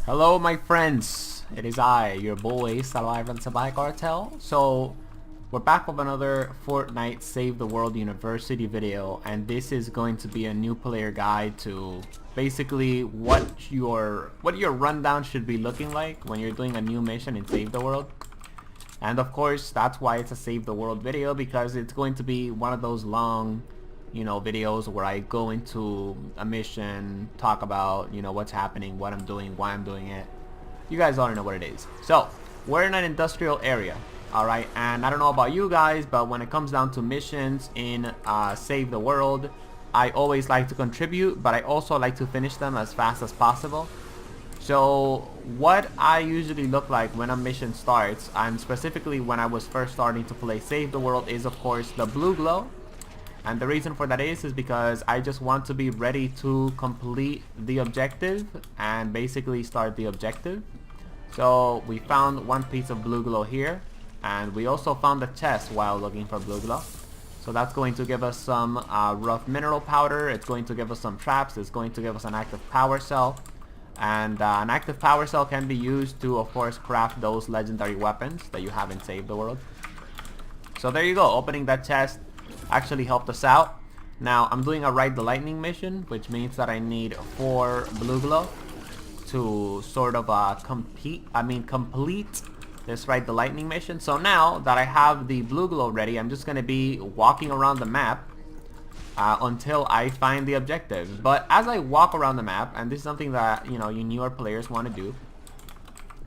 Hello my friends, it is I, your boy Salvaje from Salvaje Cartel. So we're back with another Fortnite Save the World University video, and this is going to be a new player guide to basically what your rundown should be looking like when you're doing a new mission in Save the World. And of course that's why it's a Save the World video, because it's going to be one of those long videos where I go into a mission, talk about, what's happening, what I'm doing, why I'm doing it. You guys already know what it is. So, we're in an industrial area, alright? And I don't know about you guys, but when it comes down to missions in Save the World, I always like to contribute, but I also like to finish them as fast as possible. So, what I usually look like when a mission starts, and specifically when I was first starting to play Save the World, is of course the blue glow. And the reason for that is because I just want to be ready to complete the objective and basically start the objective. So we found one piece of blue glow here, and we also found a chest while looking for blue glow. So that's going to give us some rough mineral powder, it's going to give us some traps, it's going to give us an active power cell. And an active power cell can be used to, of course, craft those legendary weapons that you haven't saved the world. So there you go, opening that chest actually helped us out. Now I'm doing a Ride the Lightning mission, which means that I need 4 blue glow to sort of complete this Ride the Lightning mission. So now that I have the blue glow ready, I'm just gonna be walking around the map until I find the objective. But as I walk around the map, and this is something that you newer players want to do,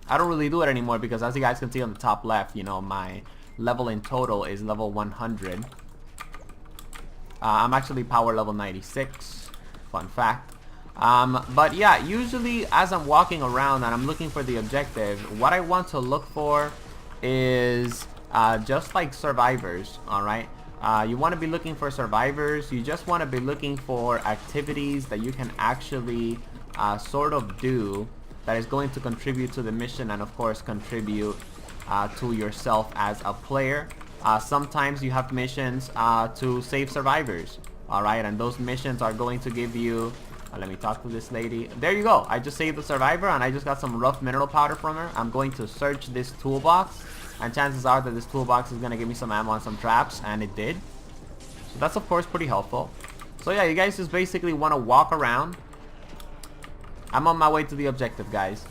I don't really do it anymore because, as you guys can see on the top left, my level in total is level 100. I'm actually power level 96, fun fact. But yeah, usually as I'm walking around and I'm looking for the objective, what I want to look for is just like survivors, alright? You want to be looking for survivors, you just want to be looking for activities that you can actually sort of do that is going to contribute to the mission, and of course contribute to yourself as a player. Sometimes you have missions to save survivors, alright, and those missions are going to give you let me talk to this lady. There you go, I just saved the survivor and I just got some rough mineral powder from her. I'm going to search this toolbox, and chances are that this toolbox is going to give me some ammo and some traps, and it did. So that's of course pretty helpful. So yeah, you guys just basically want to walk around. I'm on my way to the objective, guys.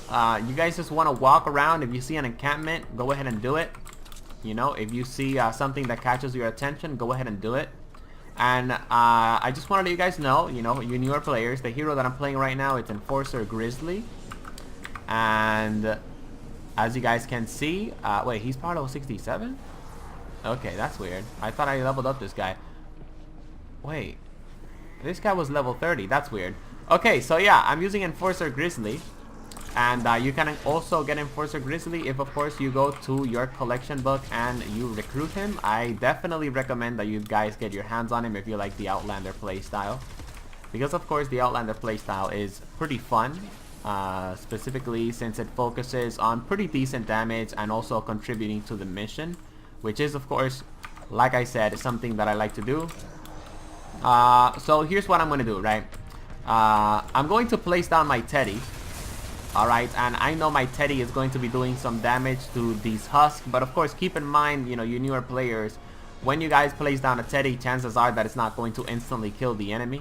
You guys just want to walk around. If you see an encampment, go ahead and do it. If you see something that catches your attention, go ahead and do it. And I just want to let you guys know, you newer players, the hero that I'm playing right now, it's Enforcer Grizzly. And as you guys can see, wait, he's power level 67? Okay, that's weird. I thought I leveled up this guy. Wait, this guy was level 30. That's weird. Okay, so yeah, I'm using Enforcer Grizzly. And you can also get Enforcer Grizzly if, of course, you go to your collection book and you recruit him. I definitely recommend that you guys get your hands on him if you like the Outlander playstyle, because, of course, the Outlander playstyle is pretty fun, specifically since it focuses on pretty decent damage and also contributing to the mission, which is, of course, like I said, something that I like to do. So here's what I'm going to do, right? I'm going to place down my Teddy. Alright, and I know my Teddy is going to be doing some damage to these husks, but of course keep in mind, you newer players, when you guys place down a Teddy, chances are that it's not going to instantly kill the enemy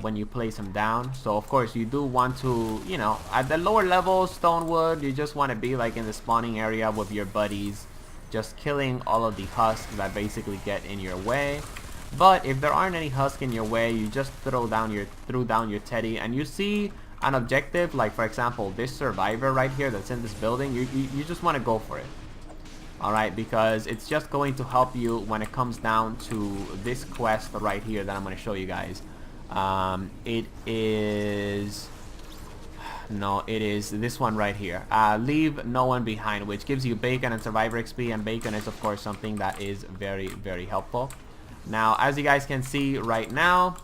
when you place him down. So of course you do want to, at the lower levels, Stonewood, you just want to be like in the spawning area with your buddies, just killing all of the husks that basically get in your way. But if there aren't any husks in your way, you just throw down your Teddy, and you see an objective, like for example this survivor right here that's in this building, you just want to go for it, alright, because it's just going to help you when it comes down to this quest right here that I'm going to show you guys. It is this one right here, leave no one behind, which gives you bacon and survivor XP, and bacon is of course something that is very, very helpful. Now, as you guys can see right now,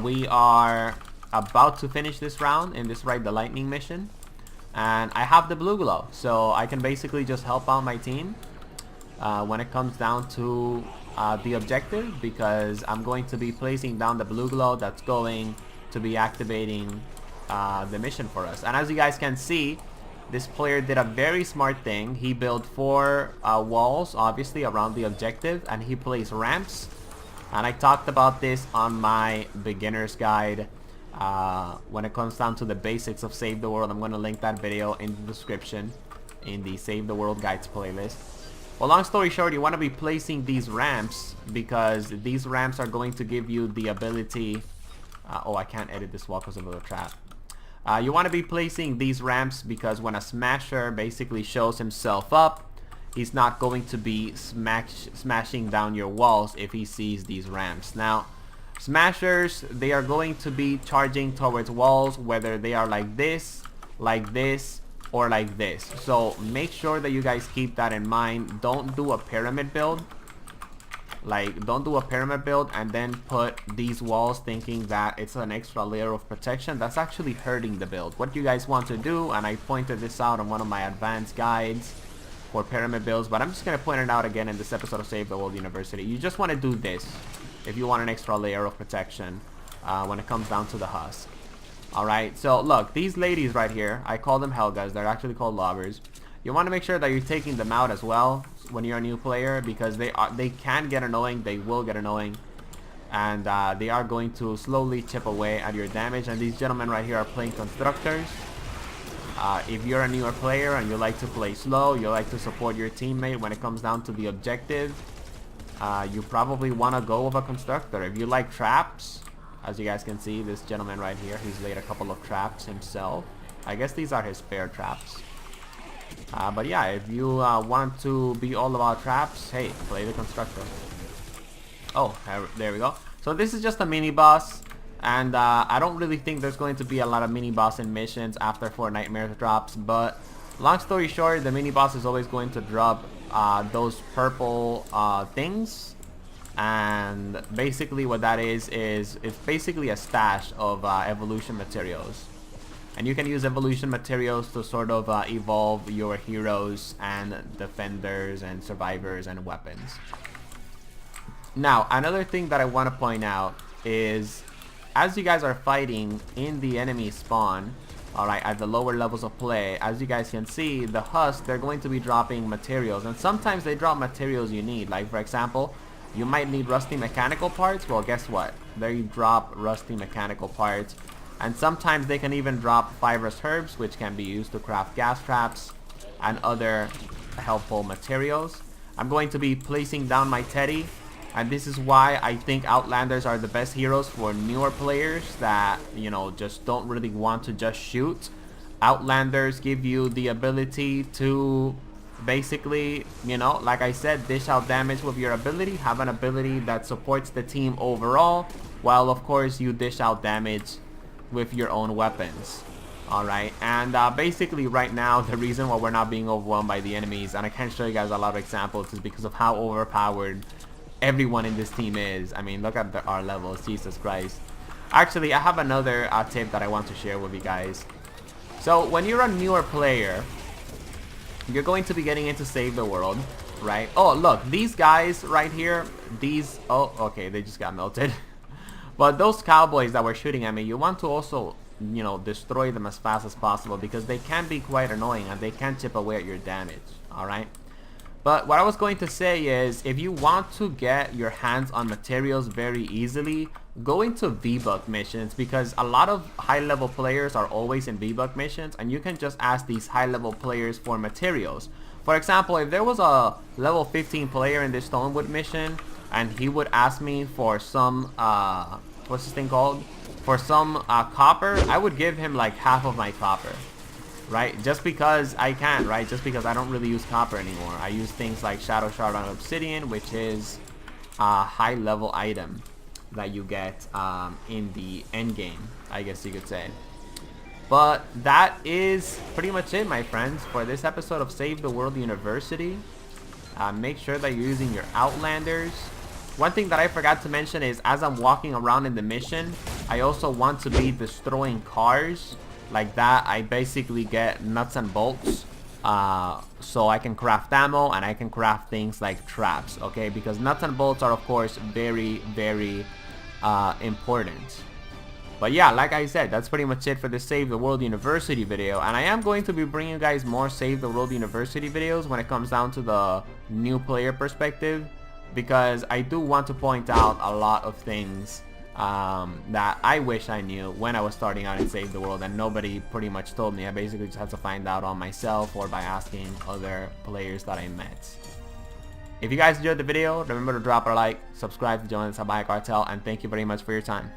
we are about to finish this round in this Ride the Lightning mission, and I have the blue glow, so I can basically just help out my team when it comes down to the objective, because I'm going to be placing down the blue glow that's going to be activating the mission for us. And as you guys can see, this player did a very smart thing. He built 4 walls, obviously, around the objective, and he placed ramps. And I talked about this on my beginner's guide. When it comes down to the basics of Save the World, I'm going to link that video in the description in the Save the World Guides playlist. Well, long story short, you want to be placing these ramps because these ramps are going to give you the ability... oh, I can't edit this wall because of the trap. You want to be placing these ramps because when a smasher basically shows himself up, he's not going to be smashing down your walls if he sees these ramps. Now, smashers, they are going to be charging towards walls, whether they are like this, or like this. So make sure that you guys keep that in mind. Don't do a pyramid build. Don't do a pyramid build and then put these walls thinking that it's an extra layer of protection. That's actually hurting the build. What you guys want to do, and I pointed this out on one of my advanced guides for pyramid builds, but I'm just going to point it out again in this episode of Save the World University. You just want to do this if you want an extra layer of protection when it comes down to the husk. Alright, so look, these ladies right here, I call them Helgas. They're actually called lobbers. You want to make sure that you're taking them out as well when you're a new player, because they can get annoying, they will get annoying, and they are going to slowly chip away at your damage. And these gentlemen right here are playing constructors. If you're a newer player and you like to play slow, you like to support your teammate when it comes down to the objective, you probably want to go with a constructor. If you like traps, as you guys can see, this gentleman right here, he's laid a couple of traps himself. I guess these are his spare traps. But yeah, if you want to be all about traps, hey, play the constructor. Oh, there we go. So this is just a mini boss, and I don't really think there's going to be a lot of mini boss in missions after 4 nightmare drops. But long story short, the mini boss is always going to drop those purple things, and basically what that is it's basically a stash of evolution materials. And you can use evolution materials to sort of evolve your heroes and defenders and survivors and weapons. Now, another thing that I want to point out is, as you guys are fighting in the enemy spawn, alright, at the lower levels of play, as you guys can see, the husk, they're going to be dropping materials. And sometimes they drop materials you need. Like, for example, you might need rusty mechanical parts. Well, guess what? They drop rusty mechanical parts. And sometimes they can even drop fibrous herbs, which can be used to craft gas traps and other helpful materials. I'm going to be placing down my Teddy, and this is why I think Outlanders are the best heroes for newer players that, you know, just don't really want to just shoot. Outlanders give you the ability to basically, you know, like I said, dish out damage with your ability, have an ability that supports the team overall, while of course you dish out damage with your own weapons. Alright, and basically right now the reason why we're not being overwhelmed by the enemies, and I can't show you guys a lot of examples, is because of how overpowered everyone in this team is. I mean, look at our levels, Jesus Christ. Actually, I have another tip that I want to share with you guys. So when you're a newer player, you're going to be getting into Save the World, right? Oh, look, these guys right here, these, oh, okay, they just got melted. But those cowboys that were shooting at me, you want to also, you know, destroy them as fast as possible, because they can be quite annoying and they can chip away at your damage, alright? But what I was going to say is, if you want to get your hands on materials very easily, go into V-Buck missions, because a lot of high-level players are always in V-Buck missions, and you can just ask these high-level players for materials. For example, if there was a level 15 player in this Stonewood mission, and he would ask me for some, what's this thing called? For some copper, I would give him like half of my copper, right? Just because I can, right? Just because I don't really use copper anymore. I use things like Shadow Shard on Obsidian, which is a high level item that you get in the end game, I guess you could say. But that is pretty much it, my friends, for this episode of Save the World University. Make sure that you're using your Outlanders. One thing that I forgot to mention is, as I'm walking around in the mission, I also want to be destroying cars. Like that, I basically get nuts and bolts, so I can craft ammo and I can craft things like traps, okay? Because nuts and bolts are, of course, very, very important. But yeah, like I said, that's pretty much it for the Save the World University video. And I am going to be bringing you guys more Save the World University videos when it comes down to the new player perspective, because I do want to point out a lot of things that I wish I knew when I was starting out in Save the World, and nobody pretty much told me. I basically just had to find out on myself or by asking other players that I met. If you guys enjoyed the video, remember to drop a like, subscribe to join the Salvaje Cartel, and thank you very much for your time.